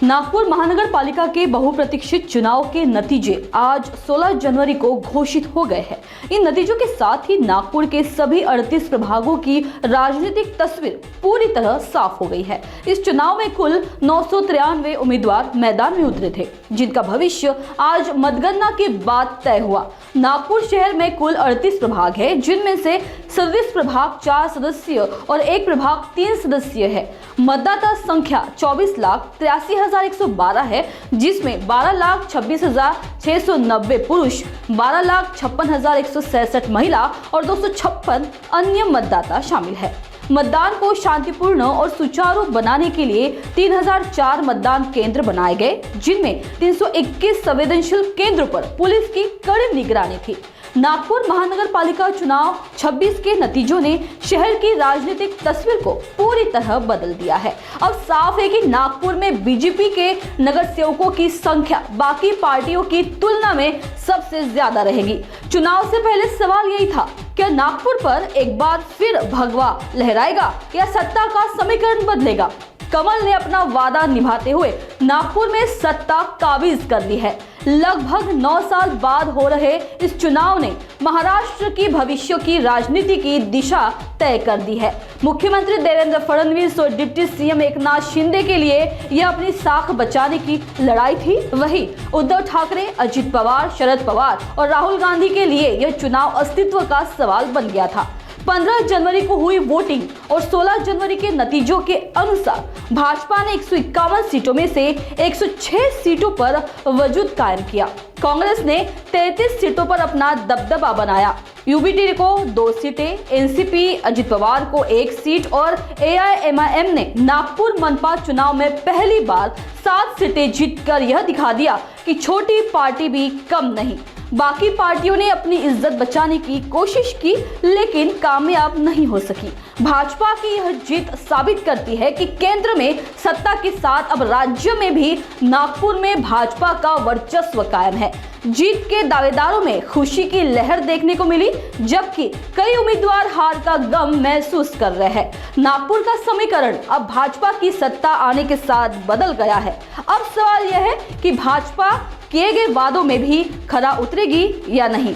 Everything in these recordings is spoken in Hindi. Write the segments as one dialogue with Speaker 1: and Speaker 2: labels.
Speaker 1: नागपुर महानगर पालिका के बहुप्रतीक्षित चुनाव के नतीजे आज 16 जनवरी को घोषित हो गए हैं। इन नतीजों के साथ ही नागपुर के सभी 38 प्रभागों की राजनीतिक तस्वीर पूरी तरह साफ हो गई है। इस चुनाव में कुल 993 उम्मीदवार मैदान में उतरे थे, जिनका भविष्य आज मतगणना के बाद तय हुआ। नागपुर शहर में कुल 38 प्रभाग है, जिनमें से 26 प्रभाग 4 सदस्यीय और एक प्रभाग 3 सदस्यीय है। मतदाता संख्या 24,83,112 है, जिसमें 12,26,690 पुरुष, 12,56,167 महिला और 256 अन्य मतदाता शामिल है। मतदान को शांतिपूर्ण और सुचारू बनाने के लिए 3004 मतदान केंद्र बनाए गए, जिनमें 321 संवेदनशील केंद्रों पर पुलिस की कड़ी निगरानी थी। नागपुर महानगर पालिका चुनाव 26 के नतीजों ने शहर की राजनीतिक तस्वीर को पूरी तरह बदल दिया है। अब साफ है कि नागपुर में बीजेपी के नगर सेवकों की संख्या बाकी पार्टियों की तुलना में सबसे ज्यादा रहेगी। चुनाव से पहले सवाल यही था, क्या नागपुर पर एक बार फिर भगवा लहराएगा या सत्ता का समीकरण बदलेगा? कमल ने अपना वादा निभाते हुए नागपुर में सत्ता काबिज कर दी है। लगभग 9 साल बाद हो रहे इस चुनाव ने महाराष्ट्र की भविष्य की राजनीति की दिशा तय कर दी है। मुख्यमंत्री देवेंद्र फडणवीस और डिप्टी सीएम एकनाथ शिंदे के लिए यह अपनी साख बचाने की लड़ाई थी। वहीं उद्धव ठाकरे, अजित पवार, शरद पवार और राहुल गांधी के लिए यह चुनाव अस्तित्व का सवाल बन गया था। 15 जनवरी को हुई वोटिंग और 16 जनवरी के नतीजों के अनुसार भाजपा ने 151 सीटों में से 106 सीटों पर वजूद कायम किया। कांग्रेस ने 33 सीटों पर अपना दबदबा बनाया। यूबीटी को 2 सीटें, एनसीपी अजित पवार को 1 सीट और एआईएमआईएम ने नागपुर मनपा चुनाव में पहली बार 7 सीटें जीतकर यह दिखा दिया कि छोटी पार्टी भी कम नहीं। बाकी पार्टियों ने अपनी इज्जत बचाने की कोशिश की, लेकिन कामयाब नहीं हो सकी। भाजपा की यह जीत साबित करती है कि केंद्र में सत्ता के साथ अब राज्य में भी नागपुर में भाजपा का वर्चस्व कायम है। जीत के दावेदारों में खुशी की लहर देखने को मिली, जबकि कई उम्मीदवार हार का गम महसूस कर रहे हैं। नागपुर का समीकरण अब भाजपा की सत्ता आने के साथ बदल गया है। अब सवाल यह है कि भाजपा किए गए वादों में भी खरा उतरेगी या नहीं।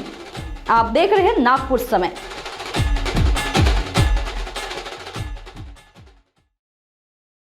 Speaker 1: आप देख रहे हैं नागपुर समय।